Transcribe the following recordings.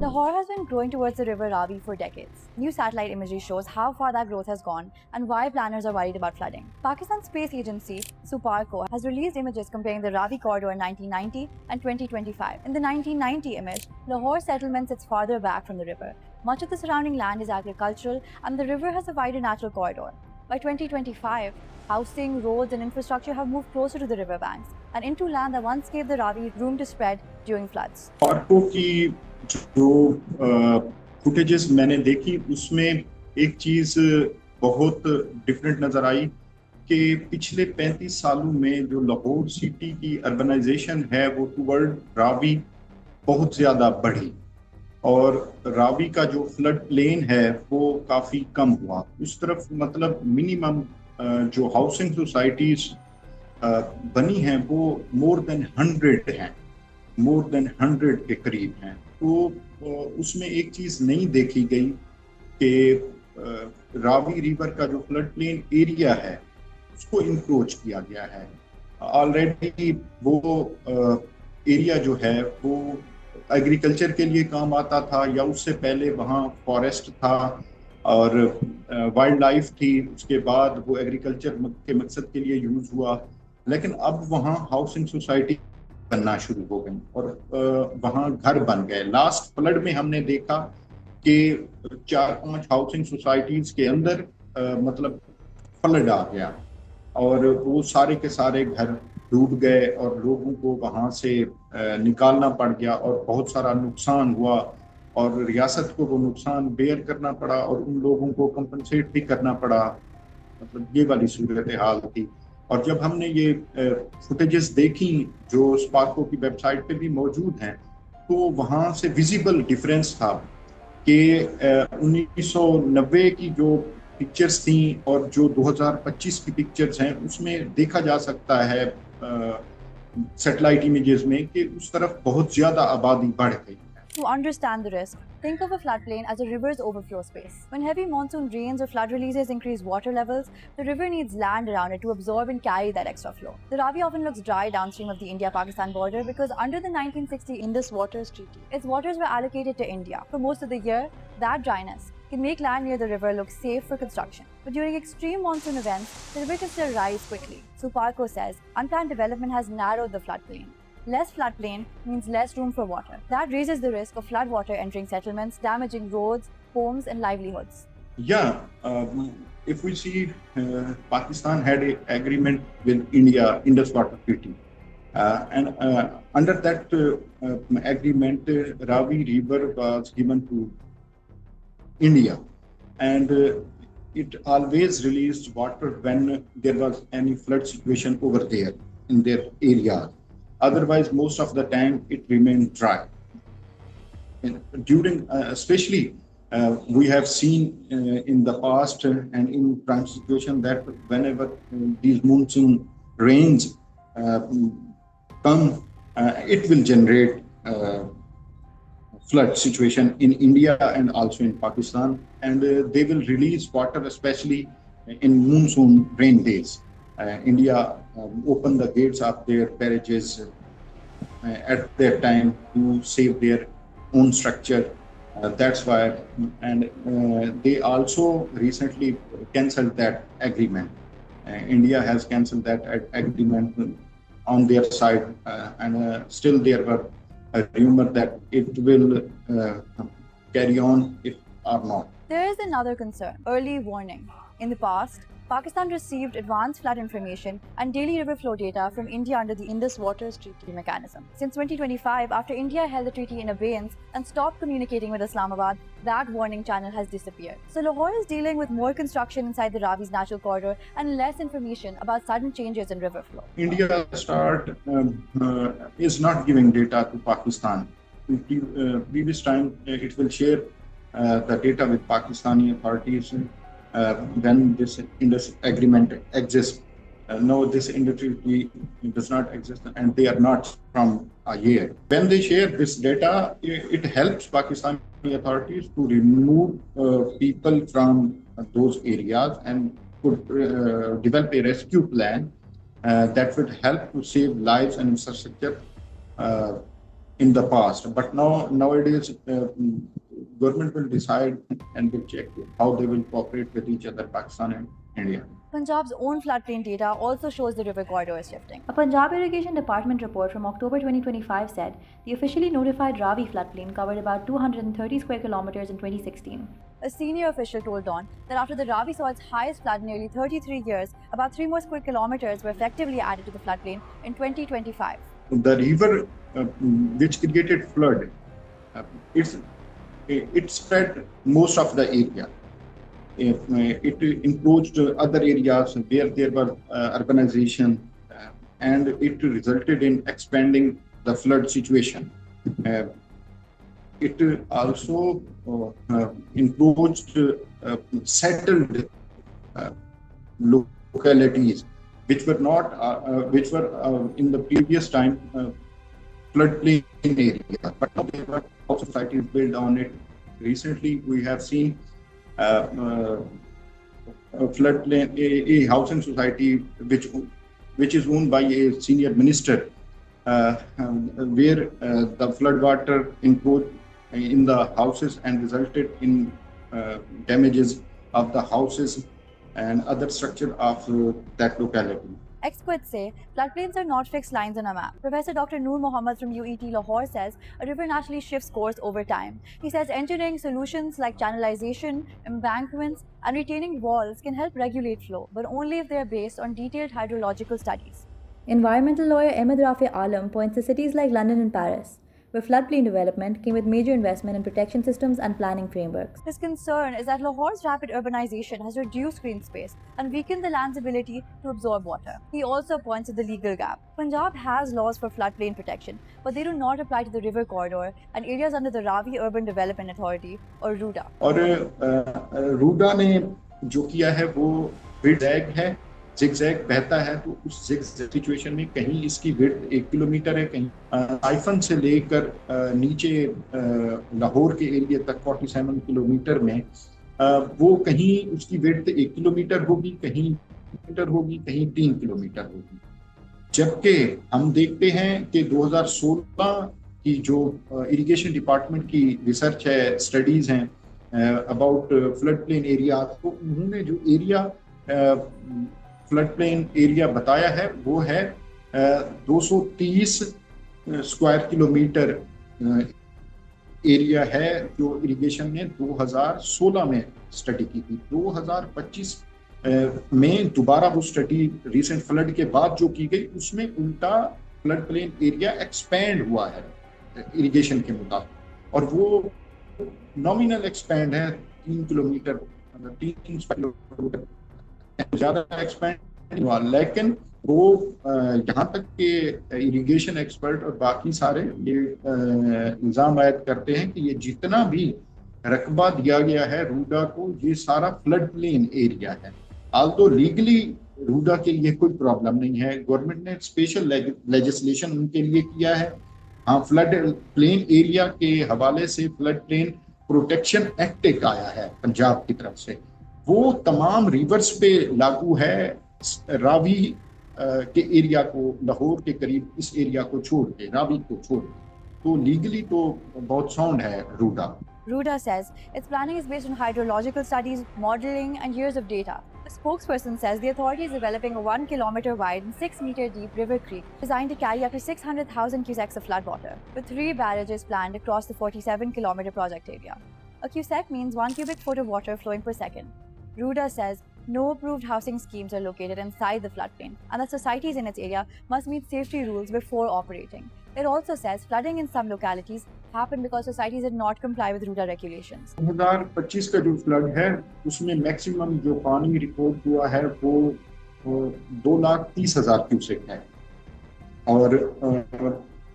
Lahore has been growing towards the river Ravi for decades. New satellite imagery shows how far that growth has gone and why planners are worried about flooding. Pakistan's space agency, Suparco, has released images comparing the Ravi corridor in 1990 and 2025. In the 1990 image, Lahore settlement sits farther back from the river. Much of the surrounding land is agricultural, and the river has a wider natural corridor. By 2025, housing, roads, and infrastructure have moved closer to the riverbanks and into land that once gave the Ravi room to spread during floods. पार्कों की जो footages मैंने देखी उसमें एक चीज बहुत different नजर आई कि पिछले 35 सालों में जो लाहौर सिटी की अर्बनाइजेशन है वो टुवर्ड रावी बहुत ज्यादा बढ़ी और रावी का जो फ्लड प्लेन है वो काफी कम हुआ। उस तरफ मतलब मिनिमम जो हाउसिंग सोसाइटीज बनी हैं वो मोर देन 100 के करीब हैं। तो उसमें एक चीज नहीं देखी गई कि रावी रिवर का जो फ्लड प्लेन एरिया है उसको इंक्रोच किया गया है। ऑलरेडी वो एरिया जो है वो एग्रीकल्चर के लिए काम आता था या उससे पहले वहाँ फॉरेस्ट था और वाइल्ड लाइफ थी, उसके बाद वो एग्रीकल्चर के मकसद के लिए यूज हुआ, लेकिन अब वहाँ हाउसिंग सोसाइटी बनना शुरू हो गई और वहाँ घर बन गए। लास्ट फ्लड में हमने देखा कि 4-5 हाउसिंग सोसाइटीज के अंदर मतलब फ्लड आ गया और वो सारे के सारे घर डूब गए और लोगों को वहाँ से निकालना पड़ गया और बहुत सारा नुकसान हुआ और रियासत को वो नुकसान बेयर करना पड़ा और उन लोगों को कंपनसेट भी करना पड़ा। मतलब ये वाली सूरत हाल थी। और जब हमने ये फुटेजेस देखी जो स्पार्को की वेबसाइट पे भी मौजूद हैं तो वहाँ से विजिबल डिफरेंस था कि 1990 की जो पिक्चर्स थी और जो 2025 की पिक्चर्स हैं उसमें देखा जा सकता है सैटेलाइट इमेजेस में कि उस तरफ बहुत ज्यादा आबादी बढ़ गई। To understand the risk, think of a floodplain as a river's overflow space. When heavy monsoon rains or flood releases increase water levels, the river needs land around it to absorb and carry that extra flow. The Ravi often looks dry downstream of the India-Pakistan border because under the 1960 Indus Waters Treaty, its waters were allocated to India. For most of the year, that dryness can make land near the river look safe for construction. But during extreme monsoon events, the river can still rise quickly. Suparco says unplanned development has narrowed the floodplain. Less floodplain means less room for water. That raises the risk of flood water entering settlements, damaging roads, homes, and livelihoods. Yeah, if we see Pakistan had an agreement with India, Indus Water Treaty, and under that agreement, Ravi River was given to India, and it always released water when there was any flood situation over there in their area. Otherwise, most of the time it remained dry. And during, especially, we have seen in the past and in prime situation that whenever these monsoon rains come, it will generate flood situation in India and also in Pakistan, and they will release water, especially in monsoon rain days. India open the gates of their barrages at their time to save their own structure. That's why, and they also recently cancelled that agreement. India has cancelled that agreement on their side, and still there were a rumor that it will carry on if or not. There is another concern: early warning. In the past, Pakistan received advanced flood information and daily river flow data from India under the Indus Waters Treaty mechanism. Since 2025, after India held the treaty in abeyance and stopped communicating with Islamabad, that warning channel has disappeared. So Lahore is dealing with more construction inside the Ravi's natural corridor and less information about sudden changes in river flow. India is not giving data to Pakistan. Previous time it will share the data with Pakistani authorities when this Indus agreement exists. No, this industry does not exist and they are not from a year. When they share this data, it helps Pakistani authorities to remove people from those areas and could develop a rescue plan that would help to save lives and infrastructure in the past. But nowadays, government will decide and will check how they will cooperate with each other, Pakistan and India. Punjab's own floodplain data also shows the river corridor is shifting. A Punjab Irrigation Department report from October 2025 said the officially notified Ravi floodplain covered about 230 square kilometers in 2016. A senior official told Dawn that after the Ravi saw its highest flood in nearly 33 years, about 3 more square kilometers were effectively added to the floodplain in 2025. The river which created flood, it spread most of the area. It encroached other areas where there were urbanization, and it resulted in expanding the flood situation. It also encroached settled localities which were not in the previous time floodplain area, but now there were also societies built on it. Recently, we have seen a floodplain, a housing society which is owned by a senior minister, where the flood water encroached in the houses and resulted in damages of the houses and other structure of that locality. Experts say floodplains are not fixed lines on a map. Professor Dr. Noor Mohammed from UET Lahore says a river naturally shifts course over time. He says engineering solutions like channelization, embankments, and retaining walls can help regulate flow, but only if they are based on detailed hydrological studies. Environmental lawyer Ahmed Rafi Alam points to cities like London and Paris, where floodplain development came with major investment in protection systems and planning frameworks. His concern is that Lahore's rapid urbanization has reduced green space and weakened the land's ability to absorb water. He also points to the legal gap. Punjab has laws for floodplain protection, but they do not apply to the river corridor and areas under the Ravi Urban Development Authority or RUDA. और रूडा ने जो किया है वो zigzag है, zigzag बहता है, तो उस zigzag सिचुएशन में कहीं इसकी विड्थ 1 किलोमीटर है, कहीं साइफन से लेकर नीचे लाहौर के एरिया तक 47 किलोमीटर में वो कहीं उसकी विड्थ 1 किलोमीटर होगी, कहीं मीटर होगी, कहीं 3 किलोमीटर होगी. जबकि हम देखते हैं कि 2016 की जो इरिगेशन डिपार्टमेंट की रिसर्च है, स्टडीज हैं अबाउट फ्लड प्लेन एरिया, तो उन्होंने जो एरिया फ्लड प्लेन एरिया बताया है वो है 230 स्क्वायर किलोमीटर एरिया है, जो इरिगेशन ने 2016 में स्टडी की थी. 2025 में दोबारा वो स्टडी रिसेंट फ्लड के बाद जो की गई, उसमें उल्टा फ्लड प्लेन एरिया एक्सपैंड हुआ है इरिगेशन के मुताबिक, और वो नॉमिनल एक्सपैंड है 3 किलोमीटर, 3 किलोमीटर ज्यादा एक्सपैंड नहीं हुआ. लेकिन वो यहाँ तक के इरिगेशन एक्सपर्ट और बाकी सारे ये इल्जाम आयद करते हैं कि ये जितना भी रकबा दिया गया है रूडा को, ये सारा फ्लड प्लेन एरिया है. आल्दो लीगली रूडा के लिए कोई प्रॉब्लम नहीं है, गवर्नमेंट ने स्पेशल लेजिस्लेशन उनके लिए किया है. हाँ, फ्लड प्लेन एरिया के हवाले से फ्लड प्लेन प्रोटेक्शन एक्ट एक आया है पंजाब की तरफ से, वो तमाम रिवर्स पे लागू है. रावी के एरिया को, लाहौर के करीब इस एरिया को छोड़ के, रावी को छोड़ के, तो लीगली तो बहुत साउंड है RUDA. RUDA says its planning is based on hydrological studies, modeling, and years of data. The spokesperson says the authority is developing a 1 kilometer wide and 6 meter deep river creek designed to carry up to 600,000 cusecs of floodwater, with 3 barrages planned across the 47 kilometer project area. A cusec means 1 cubic foot of water flowing per second. RUDA says no approved housing schemes are located inside the floodplain, and that societies in its area must meet safety rules before operating. It also says flooding in some localities happened because societies did not comply with RUDA regulations. 2025 का जो flood है उसमें maximum जो पानी report हुआ है वो 2,30,000 cusec है, और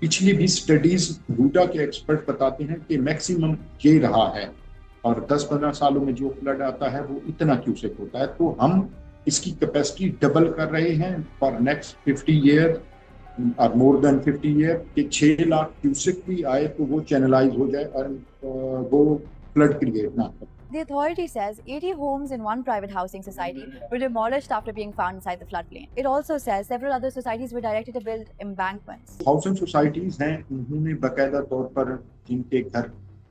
पिछली भी स्टडीज रूडा के एक्सपर्ट बताते हैं कि मैक्सिमम ये रहा है, और 10-15 सालों में जो फ्लड आता है वो इतना क्यूसेक होता है. तो हम इसकी कैपेसिटी डबल कर रहे हैं फॉर नेक्स्ट 50 ईयर और मोर देन 50 ईयर, कि 6 लाख क्यूसेक भी आए तो वो चैनलाइज हो जाए और वो फ्लड क्रिएट ना करे. The authority says 80 homes in one private housing society were demolished after being found inside the floodplain. It also says several other societies were directed to build embankments. Housing societies हैं, उन्होंने बाकायदा तौर पर जिनके घर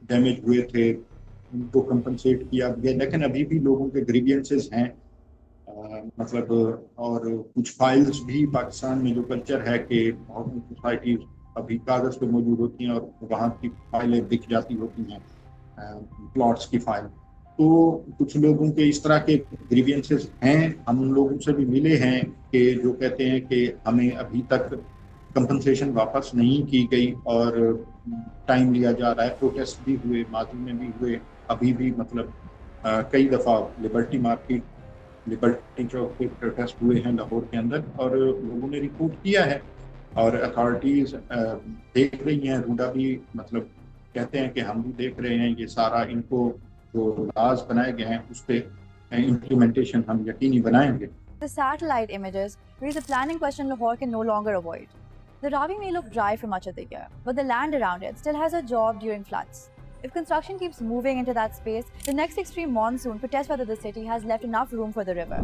damage हुए थे उनको कंपनसेट किया गया, लेकिन अभी भी लोगों के ग्रीवियंसेस हैं। मतलब और कुछ फाइल्स भी पाकिस्तान में जो कल्चर है कि हाउसिंग सोसाइटीज अभी कागज़ पे मौजूद होती हैं और वहाँ की फाइलें बिक जाती होती हैं, प्लॉट्स की फाइल। तो कुछ लोगों के इस तरह के ग्रीवियंसेस हैं। हम उन लोगों से भी मिले हैं कि जो कहते हैं कि हमें अभी तक कंपनसेशन वापस नहीं की गई और टाइम लिया जा रहा है। प्रोटेस्ट भी हुए, माजी में भी हुए, अभी भी मतलब कई दफ़ा लिबर्टी मार्केट, लिबर्टी चौक पे प्रोटेस्ट हुए हैं लाहौर के अंदर और लोगों ने रिपोर्ट किया है और अथॉरिटीज़ देख रही हैं। रूडा भी मतलब कहते हैं कि हम भी देख रहे हैं, ये सारा इनको जो लाज बनाए गए हैं उस पर इम्प्लीमेंटेशन हम यकीनी बनाएंगे। The satellite images raise a planning question Lahore can no longer avoid. The Ravi may look dry for much of the year, but the land around it still has a job during floods. If construction keeps moving into that space, the next extreme monsoon could test whether the city has left enough room for the river.